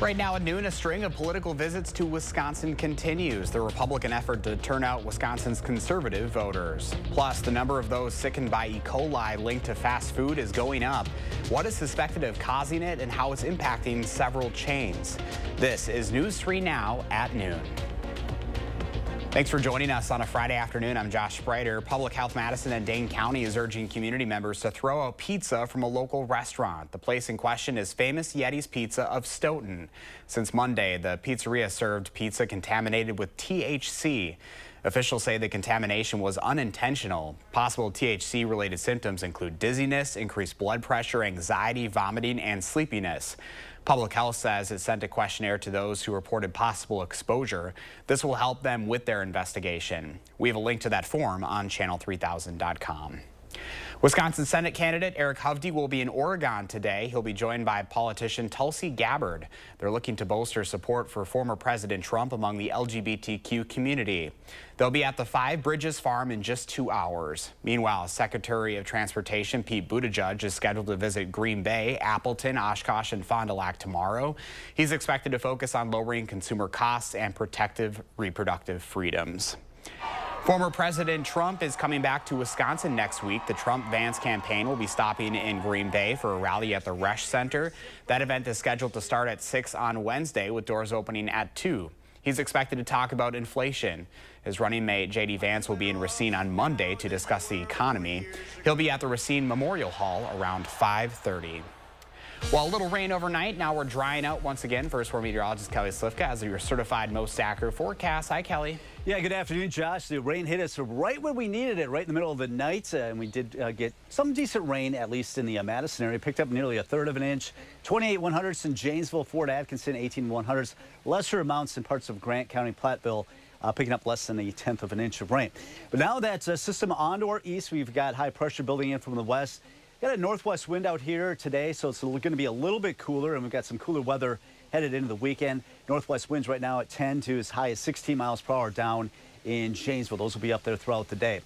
Right now at noon, a string of political visits to Wisconsin continues. The Republican effort to turn out Wisconsin's conservative voters. Plus, the number of those sickened by E. coli linked to fast food is going up. What is suspected of causing it and how it's impacting several chains? This is News 3 Now at noon. Thanks for joining us on a Friday afternoon. I'm Josh Spreiter. Public Health Madison and Dane County is urging community members to throw out pizza from a local restaurant. The place in question is Famous Yeti's Pizza of Stoughton. Since Monday, the pizzeria served pizza contaminated with THC. Officials say the contamination was unintentional. Possible THC-related symptoms include dizziness, increased blood pressure, anxiety, vomiting, and sleepiness. Public Health says it sent a questionnaire to those who reported possible exposure. This will help them with their investigation. We have a link to that form on channel3000.com. Wisconsin Senate candidate Eric Hovde will be in Oregon today. He'll be joined by politician Tulsi Gabbard. They're looking to bolster support for former President Trump among the LGBTQ community. They'll be at the Five Bridges Farm in just 2 hours. Meanwhile, Secretary of Transportation Pete Buttigieg is scheduled to visit Green Bay, Appleton, Oshkosh, and Fond du Lac tomorrow. He's expected to focus on lowering consumer costs and protective reproductive freedoms. Former President Trump is coming back to Wisconsin next week. The Trump-Vance campaign will be stopping in Green Bay for a rally at the Resch Center. That event is scheduled to start at 6 on Wednesday, with doors opening at 2. He's expected to talk about inflation. His running mate, J.D. Vance, will be in Racine on Monday to discuss the economy. He'll be at the Racine Memorial Hall around 5:30. Well, a little rain overnight. Now we're drying out once again. First, we're meteorologist Kelly Slifka has your certified most accurate forecast. Hi, Kelly. Yeah, good afternoon, Josh. The rain hit us right when we needed it, right in the middle of the night. And we did get some decent rain, at least in the Madison area. Picked up nearly 1/3 of an inch. 28 100ths in Janesville, Fort Atkinson, 18 100ths. Lesser amounts in parts of Grant County, Platteville, picking up less than 1/10 of an inch of rain. But now that's a system on to our east. We've got high pressure building in from the west. Got a northwest wind out here today, so it's going to be a little bit cooler, and we've got some cooler weather headed into the weekend. Northwest winds right now at 10 to as high as 16 miles per hour down in Janesville. Those will be up there throughout the day.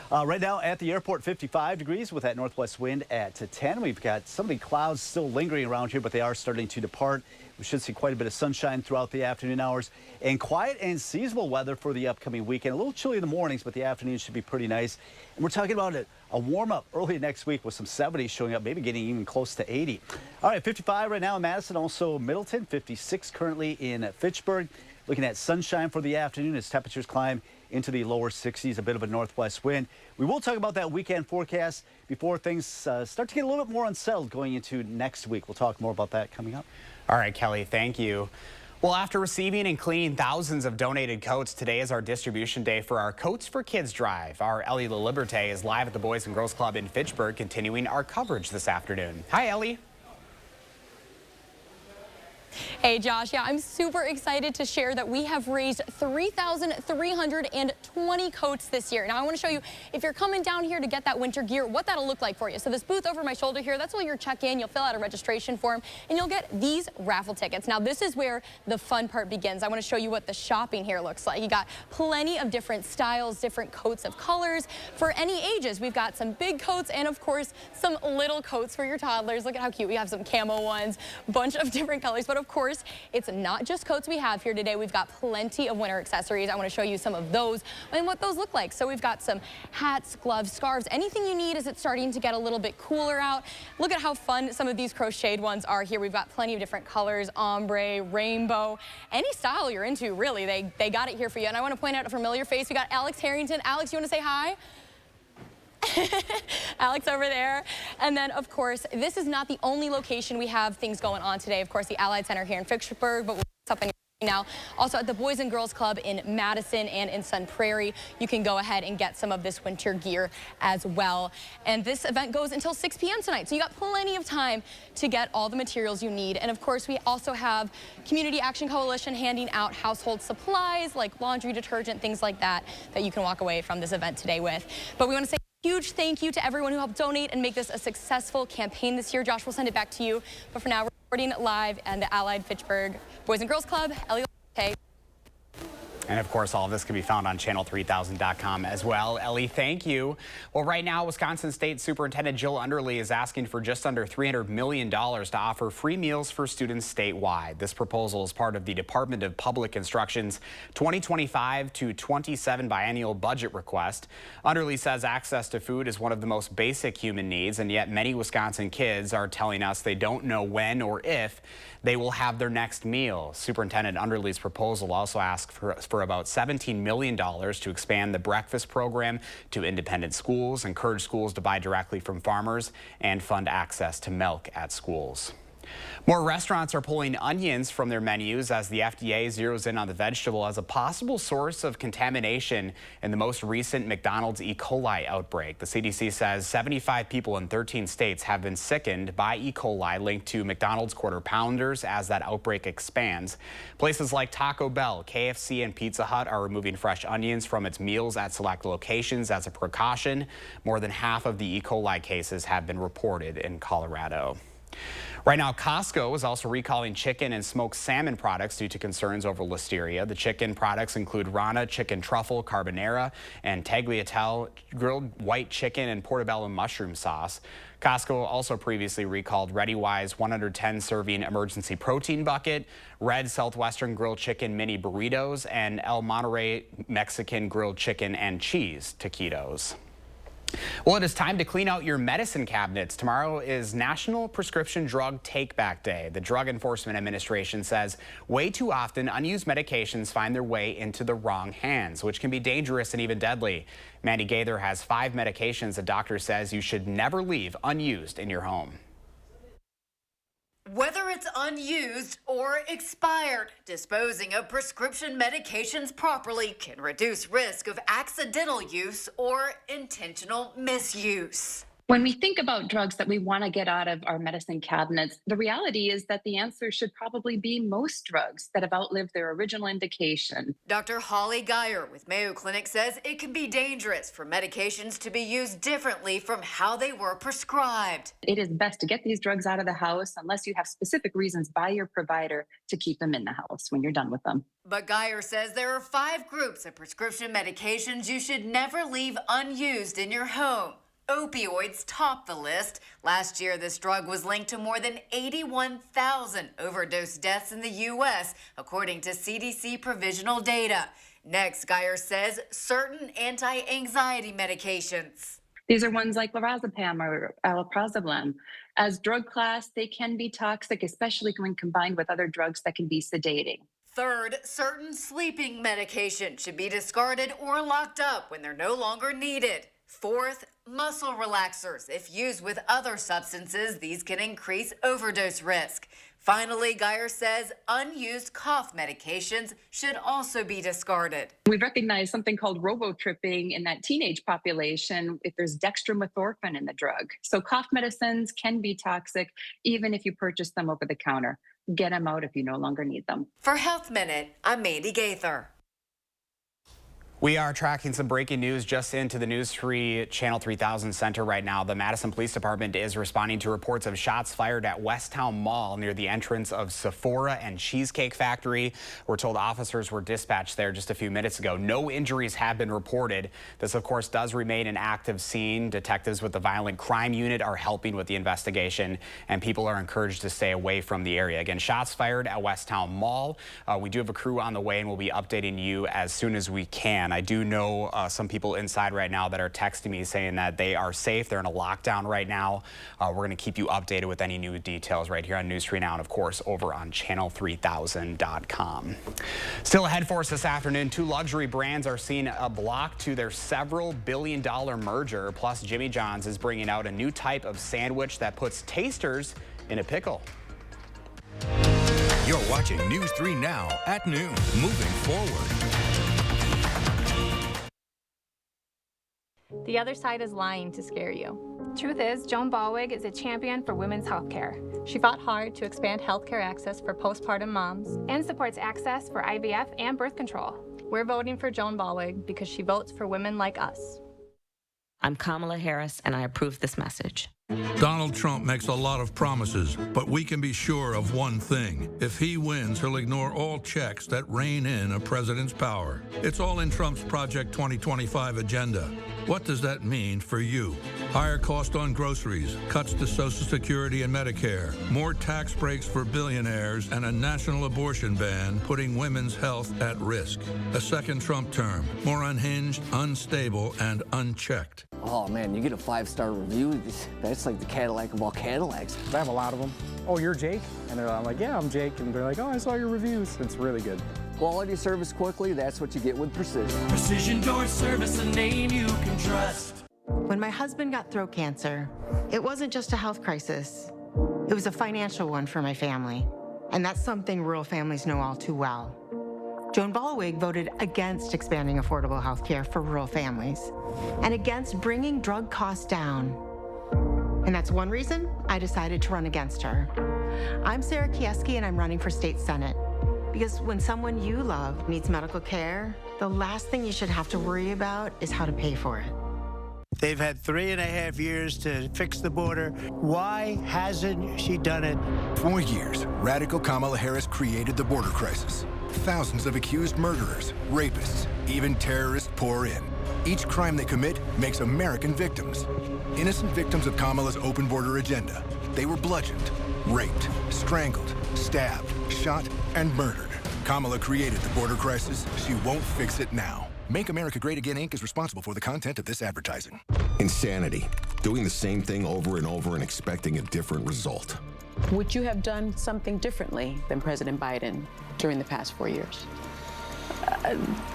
Right now at the airport, 55 degrees with that northwest wind at 10. We've got some of the clouds still lingering around here, but they are starting to depart. We should see quite a bit of sunshine throughout the afternoon hours, and quiet and seasonal weather for the upcoming weekend. A little chilly in the mornings, but the afternoon should be pretty nice. And we're talking about a warm-up early next week with some 70s showing up, maybe getting even close to 80. All right, 55 right now in Madison, also Middleton, 56 currently in Fitchburg. Looking at sunshine for the afternoon as temperatures climb into the lower 60s, a bit of a northwest wind. We will talk about that weekend forecast before things start to get a little bit more unsettled going into next week. We'll talk more about that coming up. All right, Kelly, thank you. Well, after receiving and cleaning thousands of donated coats, today is our distribution day for our Coats for Kids drive. Our Ellie LaLiberte is live at the Boys and Girls Club in Fitchburg, continuing our coverage this afternoon. Hi, Ellie. Hey, Josh. Yeah, I'm super excited to share that we have raised 3,320 coats this year. Now, I want to show you, if you're coming down here to get that winter gear, what that'll look like for you. So this booth over my shoulder here, that's where you'll check in. You'll fill out a registration form, and you'll get these raffle tickets. Now, this is where the fun part begins. I want to show you what the shopping here looks like. You got plenty of different styles, different coats of colors for any ages. We've got some big coats and, of course, some little coats for your toddlers. Look at how cute. We have some camo ones, bunch of different colors, but of course, it's not just coats we have here today. We've got plenty of winter accessories. I want to show you some of those and what those look like. So we've got some hats, gloves, scarves, anything you need as it's starting to get a little bit cooler out. Look at how fun some of these crocheted ones are here. We've got plenty of different colors, ombre, rainbow, any style you're into, really. They got it here for you. And I want to point out a familiar face. We got Alex Harrington. Alex, you want to say hi? Alex over there. And then, of course, this is not the only location we have things going on today. Of course, the Allied Center here in Fitchburg, but what's up in now. Also at the Boys and Girls Club in Madison and in Sun Prairie, you can go ahead and get some of this winter gear as well. And this event goes until 6 p.m. tonight, so you got plenty of time to get all the materials you need. And of course, we also have Community Action Coalition handing out household supplies like laundry detergent, things like that, that you can walk away from this event today with. But we want to say huge thank you to everyone who helped donate and make this a successful campaign this year. Josh, we'll send it back to you. But for now, we're reporting live at the Allied Fitchburg Boys and Girls Club. Ellie. And of course, all of this can be found on channel3000.com as well. Ellie, thank you. Well, right now, Wisconsin State Superintendent Jill Underly is asking for just under $300 million to offer free meals for students statewide. This proposal is part of the Department of Public Instruction's 2025 to 27 biennial budget request. Underly says access to food is one of the most basic human needs, and yet many Wisconsin kids are telling us they don't know when or if they will have their next meal. Superintendent Underly's proposal also asks for about $17 million to expand the breakfast program to independent schools, encourage schools to buy directly from farmers, and fund access to milk at schools. More restaurants are pulling onions from their menus as the FDA zeroes in on the vegetable as a possible source of contamination in the most recent McDonald's E. coli outbreak. The CDC says 75 people in 13 states have been sickened by E. coli linked to McDonald's Quarter Pounders as that outbreak expands. Places like Taco Bell, KFC, and Pizza Hut are removing fresh onions from its meals at select locations as a precaution. More than half of the E. coli cases have been reported in Colorado. Right now, Costco is also recalling chicken and smoked salmon products due to concerns over listeria. The chicken products include Rana chicken truffle carbonara and tagliatelle grilled white chicken and portobello mushroom sauce. Costco also previously recalled ReadyWise 110-serving emergency protein bucket, Red Southwestern grilled chicken mini burritos, and El Monterey Mexican grilled chicken and cheese taquitos. Well, it is time to clean out your medicine cabinets. Tomorrow is National Prescription Drug Take-Back Day. The Drug Enforcement Administration says way too often unused medications find their way into the wrong hands, which can be dangerous and even deadly. Mandy Gaither has 5 medications the doctor says you should never leave unused in your home. Whether it's unused or expired, disposing of prescription medications properly can reduce risk of accidental use or intentional misuse. When we think about drugs that we want to get out of our medicine cabinets, the reality is that the answer should probably be most drugs that have outlived their original indication. Dr. Holly Geyer with Mayo Clinic says it can be dangerous for medications to be used differently from how they were prescribed. It is best to get these drugs out of the house unless you have specific reasons by your provider to keep them in the house when you're done with them. But Geyer says there are 5 groups of prescription medications you should never leave unused in your home. Opioids top the list. Last year, this drug was linked to more than 81,000 overdose deaths in the U.S., according to CDC provisional data. Next, Geyer says certain anti-anxiety medications. These are ones like lorazepam or alprazolam. As drug class, they can be toxic, especially when combined with other drugs that can be sedating. Third, certain sleeping medications should be discarded or locked up when they're no longer needed. Fourth, muscle relaxers. If used with other substances, these can increase overdose risk. Finally, Geyer says unused cough medications should also be discarded. We've recognized something called robotripping in that teenage population if there's dextromethorphan in the drug. So cough medicines can be toxic even if you purchase them over the counter. Get them out if you no longer need them. For Health Minute, I'm Mandy Gaither. We are tracking some breaking news just into the News 3 Channel 3000 Center right now. The Madison Police Department is responding to reports of shots fired at Westtown Mall near the entrance of Sephora and Cheesecake Factory. We're told officers were dispatched there just a few minutes ago. No injuries have been reported. This, of course, does remain an active scene. Detectives with the Violent Crime Unit are helping with the investigation, and people are encouraged to stay away from the area. Again, shots fired at Westtown Mall. We do have a crew on the way, and we'll be updating you as soon as we can. I do know some people inside right now that are texting me saying that they are safe. They're in a lockdown right now. We're going to keep you updated with any new details right here on News 3 Now and, of course, over on channel3000.com. Still ahead for us this afternoon, 2 luxury brands are seeing a block to their several billion-dollar merger. Plus, Jimmy John's is bringing out a new type of sandwich that puts tasters in a pickle. You're watching News 3 Now at noon. Moving forward. The other side is lying to scare you. Truth is, Joan Ballweg is a champion for women's health care. She fought hard to expand healthcare access for postpartum moms and supports access for IVF and birth control. We're voting for Joan Ballweg because she votes for women like us. I'm Kamala Harris, and I approve this message. Donald Trump makes a lot of promises, but we can be sure of one thing. If he wins, he'll ignore all checks that rein in a president's power. It's all in Trump's Project 2025 agenda. What does that mean for you? Higher cost on groceries, cuts to Social Security and Medicare, more tax breaks for billionaires, and a national abortion ban putting women's health at risk. A second Trump term, more unhinged, unstable, and unchecked. Oh man, you get a 5-star review, that's like the Cadillac of all Cadillacs. I have a lot of them. Oh, you're Jake? And I'm like, yeah, I'm Jake. And they're like, oh, I saw your reviews. It's really good. Quality service quickly, that's what you get with Precision. Precision Door Service, a name you can trust. When my husband got throat cancer, it wasn't just a health crisis. It was a financial one for my family. And that's something rural families know all too well. Joan Ballwig voted against expanding affordable health care for rural families and against bringing drug costs down. And that's one reason I decided to run against her. I'm Sarah Kieski, and I'm running for state senate. Because when someone you love needs medical care, the last thing you should have to worry about is how to pay for it. They've had 3.5 years to fix the border. Why hasn't she done it? For years, radical Kamala Harris created the border crisis. Thousands of accused murderers, rapists, even terrorists pour in. Each crime they commit makes American victims. Innocent victims of Kamala's open border agenda. They were bludgeoned, raped, strangled, stabbed, shot, and murdered. Kamala created the border crisis. She won't fix it now. Make America Great Again, Inc. is responsible for the content of this advertising. Insanity. Doing the same thing over and over and expecting a different result. Would you have done something differently than President Biden during the past 4 years?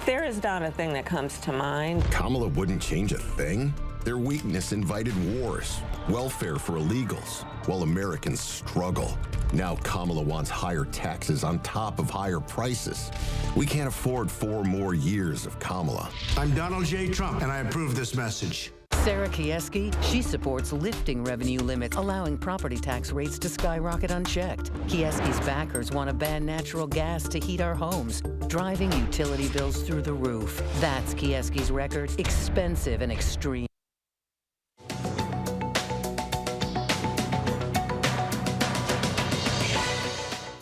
There is not a thing that comes to mind. Kamala wouldn't change a thing? Their weakness invited wars, welfare for illegals, while Americans struggle. Now Kamala wants higher taxes on top of higher prices. We can't afford 4 more years of Kamala. I'm Donald J. Trump, and I approve this message. Sarah Kieski, she supports lifting revenue limits, allowing property tax rates to skyrocket unchecked. Kieski's backers want to ban natural gas to heat our homes, driving utility bills through the roof. That's Kieski's record, expensive and extreme.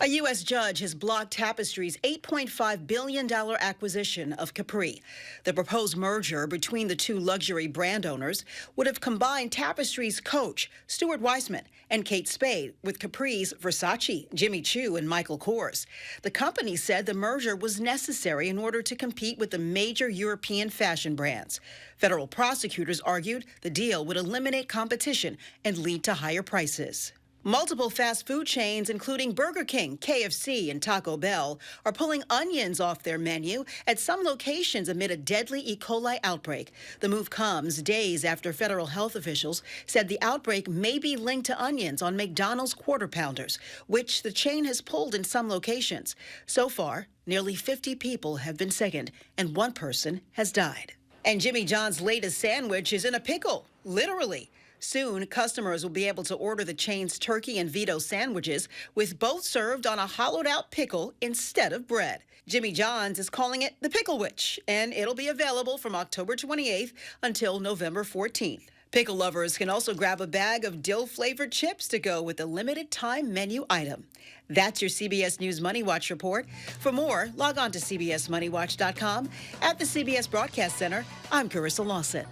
A U.S. judge has blocked Tapestry's $8.5 billion acquisition of Capri. The proposed merger between the two luxury brand owners would have combined Tapestry's Coach, Stuart Weitzman, and Kate Spade with Capri's Versace, Jimmy Choo, and Michael Kors. The company said the merger was necessary in order to compete with the major European fashion brands. Federal prosecutors argued the deal would eliminate competition and lead to higher prices. Multiple fast food chains, including Burger King, KFC, and Taco Bell, are pulling onions off their menu at some locations amid a deadly E. coli outbreak. The move comes days after federal health officials said the outbreak may be linked to onions on McDonald's Quarter Pounders, which the chain has pulled in some locations. So far, nearly 50 people have been sickened, and 1 person has died. And Jimmy John's latest sandwich is in a pickle, literally. Soon, customers will be able to order the chain's turkey and Vito sandwiches with both served on a hollowed-out pickle instead of bread. Jimmy John's is calling it the Pickle Witch, and it'll be available from October 28th until November 14th. Pickle lovers can also grab a bag of dill-flavored chips to go with the limited-time menu item. That's your CBS News Money Watch report. For more, log on to CBSMoneyWatch.com. At the CBS Broadcast Center, I'm Carissa Lawson.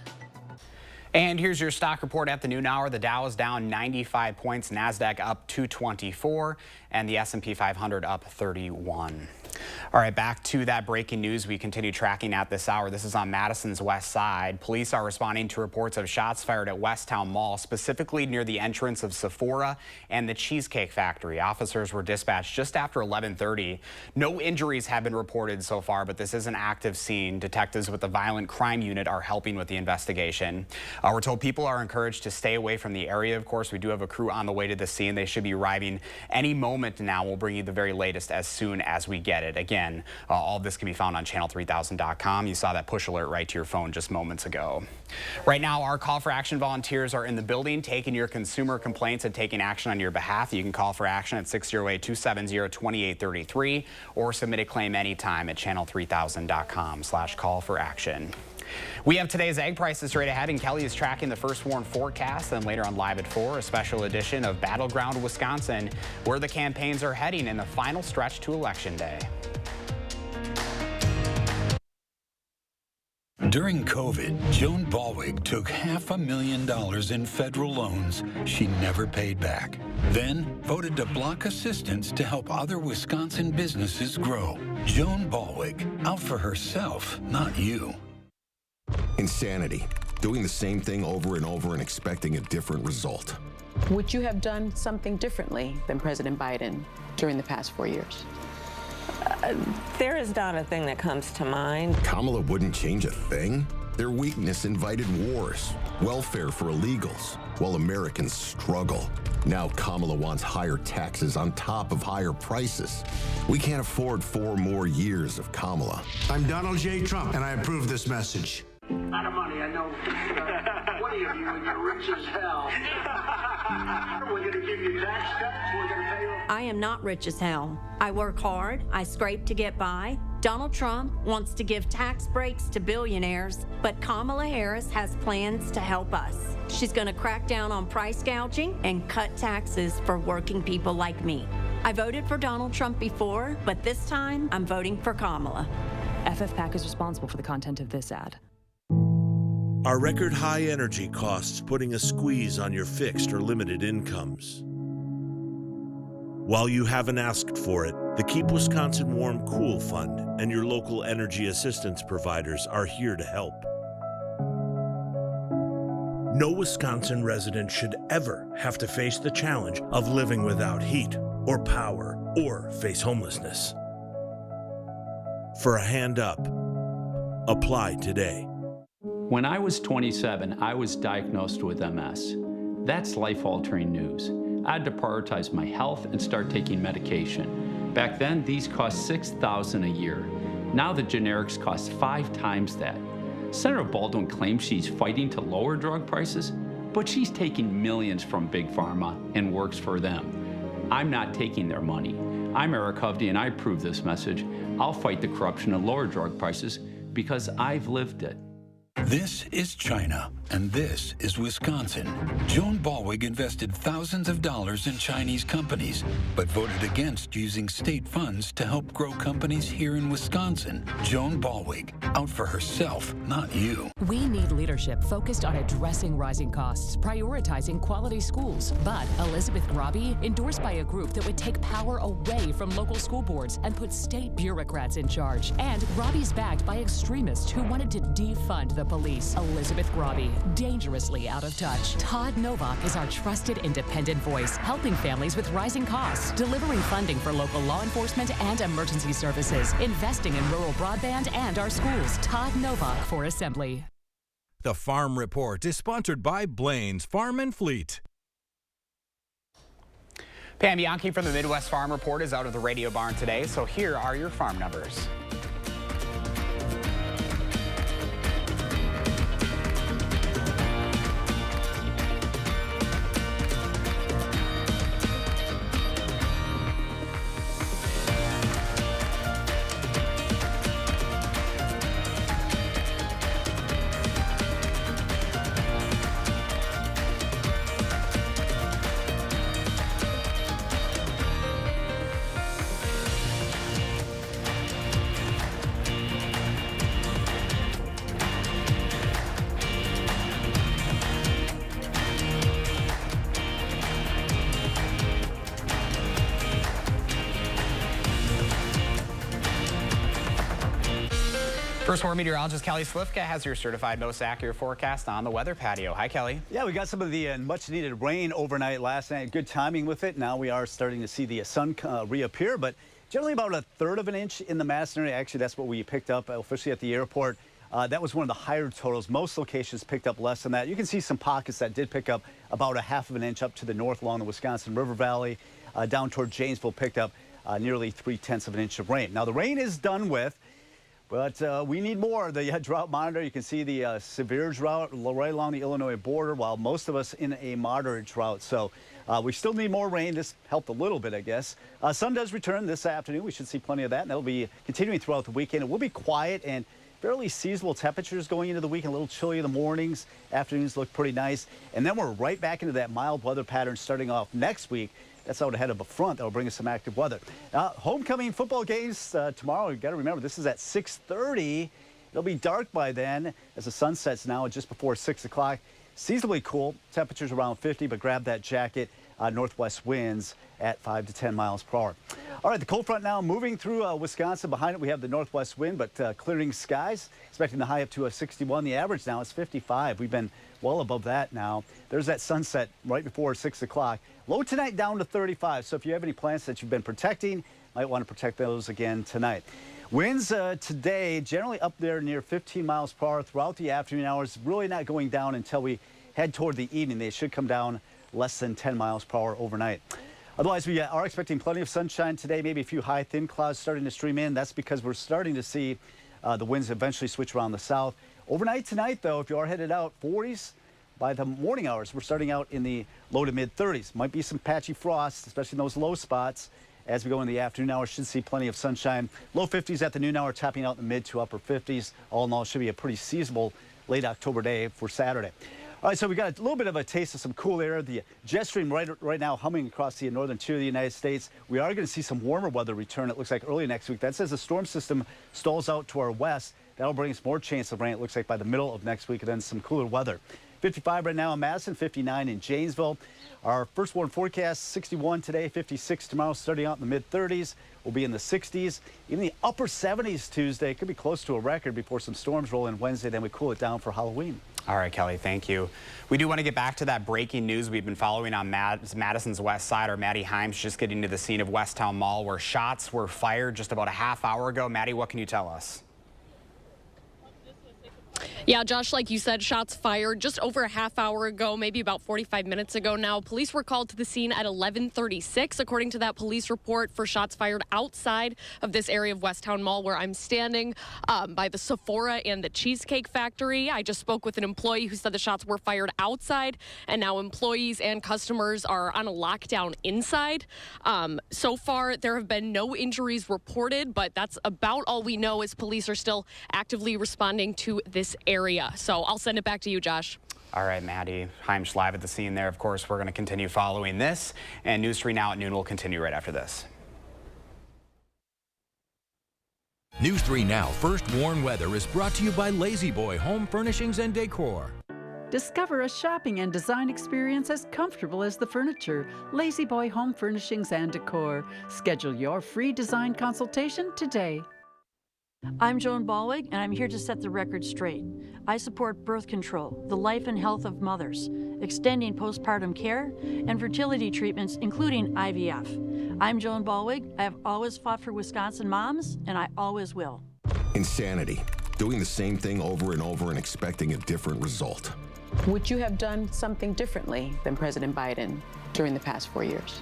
And here's your stock report at the noon hour. The Dow is down 95 points, NASDAQ up 224, and the S&P 500 up 31. All right, back to that breaking news we continue tracking at this hour. This is on Madison's west side. Police are responding to reports of shots fired at Westtown Mall, specifically near the entrance of Sephora and the Cheesecake Factory. Officers were dispatched just after 11:30. No injuries have been reported so far, but this is an active scene. Detectives with the Violent Crime Unit are helping with the investigation. We're told people are encouraged to stay away from the area. Of course, we do have a crew on the way to the scene. They should be arriving any moment now. We'll bring you the very latest as soon as we get it. Again, all of this can be found on channel3000.com. You saw that push alert right to your phone just moments ago. Right now, our Call for Action volunteers are in the building taking your consumer complaints and taking action on your behalf. You can call for action at 608-270-2833 or submit a claim anytime at channel3000.com/call for action. We have today's egg prices straight ahead, and Kelly is tracking the first warn forecast. Then later on Live at 4, a special edition of Battleground Wisconsin, where the campaigns are heading in the final stretch to Election Day. During COVID, Joan Ballwig took $500,000 in federal loans she never paid back. Then voted to block assistance to help other Wisconsin businesses grow. Joan Ballwig, out for herself, not you. Insanity. Doing the same thing over and over and expecting a different result. Would you have done something differently than President Biden during the past 4 years? There is not a thing that comes to mind. Kamala wouldn't change a thing. Their weakness invited wars, welfare for illegals, while Americans struggle. Now Kamala wants higher taxes on top of higher prices. We can't afford 4 more years of Kamala. I'm Donald J. Trump, and I approve this message. Not of money, I know. 20 of you, and you're rich as hell. We're going to give you tax cuts. We're going to pay you. I am not rich as hell. I work hard. I scrape to get by. Donald Trump wants to give tax breaks to billionaires, but Kamala Harris has plans to help us. She's going to crack down on price gouging and cut taxes for working people like me. I voted for Donald Trump before, but this time I'm voting for Kamala. FFPAC is responsible for the content of this ad. Are record high energy costs putting a squeeze on your fixed or limited incomes? While you haven't asked for it, the Keep Wisconsin Warm Cool Fund and your local energy assistance providers are here to help. No Wisconsin resident should ever have to face the challenge of living without heat or power or face homelessness. For a hand up, apply today. When I was 27, I was diagnosed with MS. That's life-altering news. I had to prioritize my health and start taking medication. Back then, these cost $6,000 a year. Now the generics cost 5 times that. Senator Baldwin claims she's fighting to lower drug prices, but she's taking millions from Big Pharma and works for them. I'm not taking their money. I'm Eric Hovde, and I approve this message. I'll fight the corruption and lower drug prices because I've lived it. This is China, and this is Wisconsin. Joan Ballwig invested thousands of dollars in Chinese companies, but voted against using state funds to help grow companies here in Wisconsin. Joan Ballwig, out for herself, not you. We need leadership focused on addressing rising costs, prioritizing quality schools. But Elizabeth Grabe, endorsed by a group that would take power away from local school boards and put state bureaucrats in charge. And Grabe's backed by extremists who wanted to defund the police. Elizabeth Grabe, dangerously out of touch. Todd Novak is our trusted independent voice, helping families with rising costs, delivering funding for local law enforcement and emergency services, investing in rural broadband and our schools. Todd Novak for Assembly. The Farm Report is sponsored by Blaine's Farm and Fleet. Pam Yankee from the Midwest Farm Report is out of the radio barn today, so here are your farm numbers. First Warn meteorologist Kelly Slifka has your certified most accurate forecast on the weather patio. Hi, Kelly. Yeah, we got some of the much-needed rain overnight last night. Good timing with it. Now we are starting to see the sun reappear, but generally about 1/3 of an inch in the Madison area. Actually, that's what we picked up officially at the airport. That was one of the higher totals. Most locations picked up less than that. You can see some pockets that did pick up about 1/2 of an inch up to the north along the Wisconsin River Valley. Down toward Janesville picked up nearly 3/10 of an inch of rain. Now the rain is done with, but we need more. The drought monitor, you can see the severe drought right along the Illinois border, while most of us in a moderate drought. So we still need more rain. This helped a little bit, I guess. Sun does return this afternoon. We should see plenty of that, and that'll be continuing throughout the weekend. It will be quiet and fairly seasonable temperatures going into the week. A little chilly in the mornings. Afternoons look pretty nice. And then we're right back into that mild weather pattern starting off next week. That's out ahead of a front that will bring us some active weather. Homecoming football games tomorrow. You've got to remember, this is at 6:30. It'll be dark by then as the sun sets now just before 6 o'clock. Seasonably cool. Temperatures around 50, but grab that jacket. Northwest winds at 5 to 10 miles per hour. All right, the cold front now moving through Wisconsin. Behind it, we have the northwest wind, but clearing skies. Expecting the high up to 61. The average now is 55. We've been well above that now. There's that sunset right before 6 o'clock. Low tonight down to 35. So if you have any plants that you've been protecting, might want to protect those again tonight. Winds today generally up there near 15 miles per hour throughout the afternoon hours. Really not going down until we head toward the evening. They should come down less than 10 miles per hour overnight. Otherwise, we are expecting plenty of sunshine today, maybe a few high, thin clouds starting to stream in. That's because we're starting to see the winds eventually switch around the south. Overnight tonight, though, if you are headed out, 40s. By the morning hours, we're starting out in the low to mid 30s. Might be some patchy frost, especially in those low spots. As we go in the afternoon hours, should see plenty of sunshine. Low 50s at the noon hour, topping out in the mid to upper 50s. All in all, should be a pretty seasonable late October day for Saturday. All right, so we got a little bit of a taste of some cool air. The jet stream right now humming across the northern tier of the United States. We are going to see some warmer weather return, it looks like, early next week. That says the storm system stalls out to our west. That'll bring us more chance of rain, it looks like, by the middle of next week, and then some cooler weather. 55 right now in Madison, 59 in Janesville. Our first warn forecast, 61 today, 56 tomorrow, starting out in the mid-30s. We'll be in the 60s, even the upper 70s Tuesday. It could be close to a record before some storms roll in Wednesday. Then we cool it down for Halloween. All right, Kelly, thank you. We do want to get back to that breaking news we've been following on Madison's west side. Our Maddie Himes just getting to the scene of Westtown Mall where shots were fired just about a half hour ago. Maddie, what can you tell us? Yeah, Josh, like you said, shots fired just over a half hour ago, maybe about 45 minutes ago now. Police were called to the scene at 11:36, according to that police report, for shots fired outside of this area of Westtown Mall where I'm standing by the Sephora and the Cheesecake Factory. I just spoke with an employee who said the shots were fired outside, and now employees and customers are on a lockdown inside. So far, there have been no injuries reported, but that's about all we know as police are still actively responding to this area. So I'll send it back to you, Josh. All right, Maddie Himes live at the scene there. Of course, we're going to continue following this, and News 3 Now at noon will continue right after this. News 3 Now First Warn Weather is brought to you by Lazy Boy Home Furnishings and Decor. Discover a shopping and design experience as comfortable as the furniture. Lazy Boy Home Furnishings and Decor. Schedule your free design consultation today. I'm Joan Ballwig, and I'm here to set the record straight. I support birth control, the life and health of mothers, extending postpartum care, and fertility treatments, including IVF. I'm Joan Ballwig. I have always fought for Wisconsin moms, and I always will. Insanity. Doing the same thing over and over and expecting a different result. Would you have done something differently than President Biden during the past 4 years?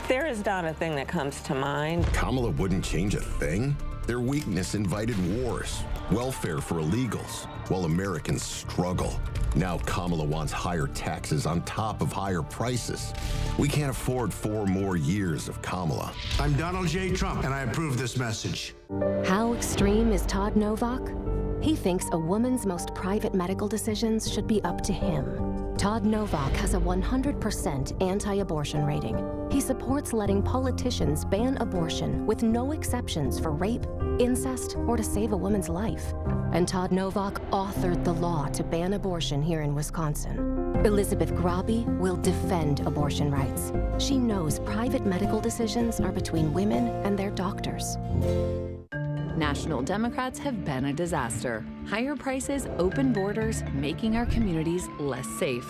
There is not a thing that comes to mind. Kamala wouldn't change a thing. Their weakness invited wars, welfare for illegals, while Americans struggle. Now Kamala wants higher taxes on top of higher prices. We can't afford 4 more years of Kamala. I'm Donald J. Trump, and I approve this message. How extreme is Todd Novak? He thinks a woman's most private medical decisions should be up to him. Todd Novak has a 100% anti-abortion rating. He supports letting politicians ban abortion with no exceptions for rape, incest, or to save a woman's life. And Todd Novak authored the law to ban abortion here in Wisconsin. Elizabeth Grabe will defend abortion rights. She knows private medical decisions are between women and their doctors. National Democrats have been a disaster. Higher prices, open borders, making our communities less safe.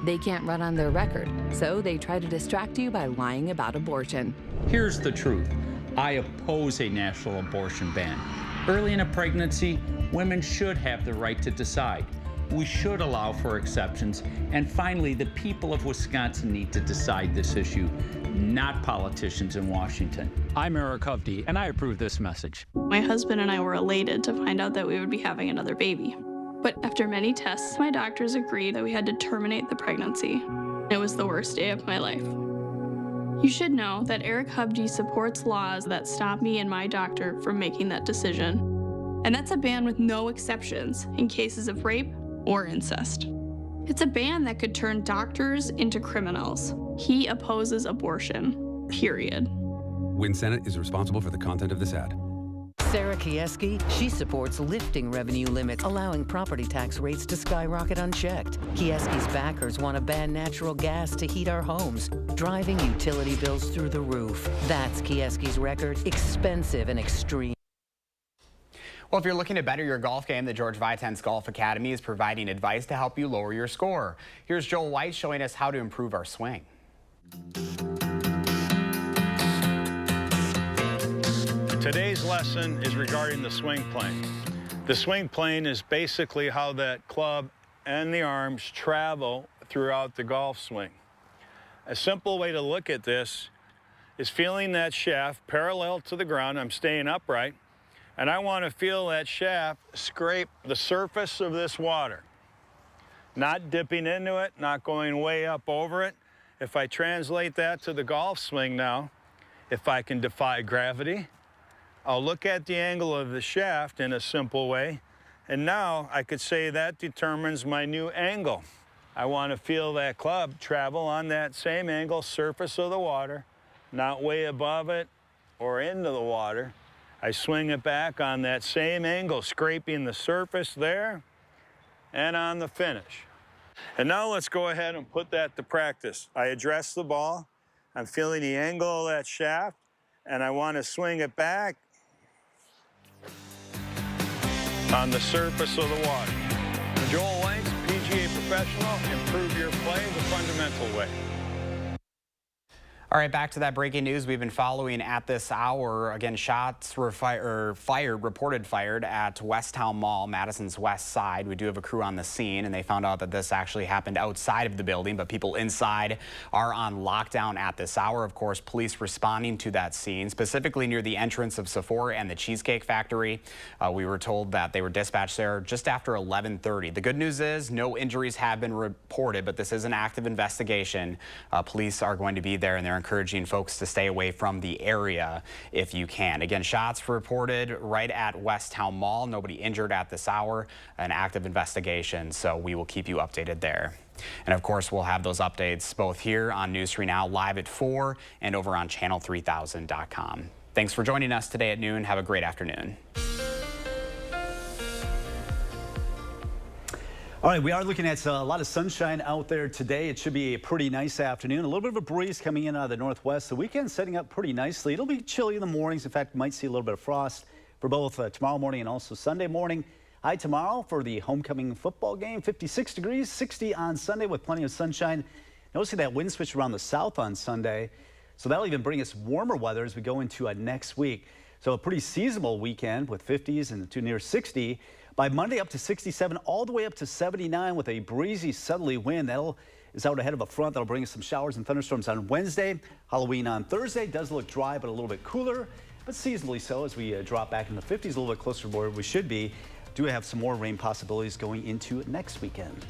They can't run on their record, so they try to distract you by lying about abortion. Here's the truth. I oppose a national abortion ban. Early in a pregnancy, women should have the right to decide. We should allow for exceptions. And finally, the people of Wisconsin need to decide this issue, not politicians in Washington. I'm Eric Hovde, and I approve this message. My husband and I were elated to find out that we would be having another baby. But after many tests, my doctors agreed that we had to terminate the pregnancy. It was the worst day of my life. You should know that Eric Hovde supports laws that stop me and my doctor from making that decision. And that's a ban with no exceptions in cases of rape or incest. It's a ban that could turn doctors into criminals. He opposes abortion, period. WIN Senate is responsible for the content of this ad. Sarah Kieski, she supports lifting revenue limits, allowing property tax rates to skyrocket unchecked. Kieski's backers want to ban natural gas to heat our homes, driving utility bills through the roof. That's Kieski's record, expensive and extreme. Well, if you're looking to better your golf game, the George Vitense Golf Academy is providing advice to help you lower your score. Here's Joel White showing us how to improve our swing. Today's lesson is regarding the swing plane. The swing plane is basically how that club and the arms travel throughout the golf swing. A simple way to look at this is feeling that shaft parallel to the ground. I'm staying upright, and I want to feel that shaft scrape the surface of this water. Not dipping into it, not going way up over it. If I translate that to the golf swing now, if I can defy gravity, I'll look at the angle of the shaft in a simple way, and now I could say that determines my new angle. I want to feel that club travel on that same angle, surface of the water, not way above it or into the water. I swing it back on that same angle, scraping the surface there and on the finish. And now let's go ahead and put that to practice. I address the ball, I'm feeling the angle of that shaft, and I want to swing it back on the surface of the water. Joel White, PGA professional, improve your play the fundamental way. All right, back to that breaking news we've been following at this hour. Again, shots were reported fired at Westtown Mall, Madison's west side. We do have a crew on the scene, and they found out that this actually happened outside of the building, but people inside are on lockdown at this hour. Of course, police responding to that scene, specifically near the entrance of Sephora and the Cheesecake Factory. We were told that they were dispatched there just after 11:30. The good news is no injuries have been reported, but this is an active investigation. Police are going to be there, and they're encouraging folks to stay away from the area if you can. Again, shots reported right at Westtown Mall. Nobody injured at this hour. An active investigation, so we will keep you updated there. And of course, we'll have those updates both here on News 3 Now live at 4 and over on channel3000.com. Thanks for joining us today at noon. Have a great afternoon. All right, we are looking at a lot of sunshine out there today. It should be a pretty nice afternoon. A little bit of a breeze coming in out of the northwest. The weekend setting up pretty nicely. It'll be chilly in the mornings. In fact, we might see a little bit of frost for both tomorrow morning and also Sunday morning. High tomorrow for the homecoming football game, 56 degrees, 60 on Sunday with plenty of sunshine. Noticing that wind switch around the south on Sunday. So that'll even bring us warmer weather as we go into next week. So a pretty seasonal weekend with 50s and to near 60. By Monday up to 67, all the way up to 79 with a breezy southerly wind. That is out ahead of a front that'll bring us some showers and thunderstorms on Wednesday. Halloween on Thursday does look dry but a little bit cooler, but seasonally so as we drop back in the 50s, a little bit closer to where we should be. Do have some more rain possibilities going into next weekend.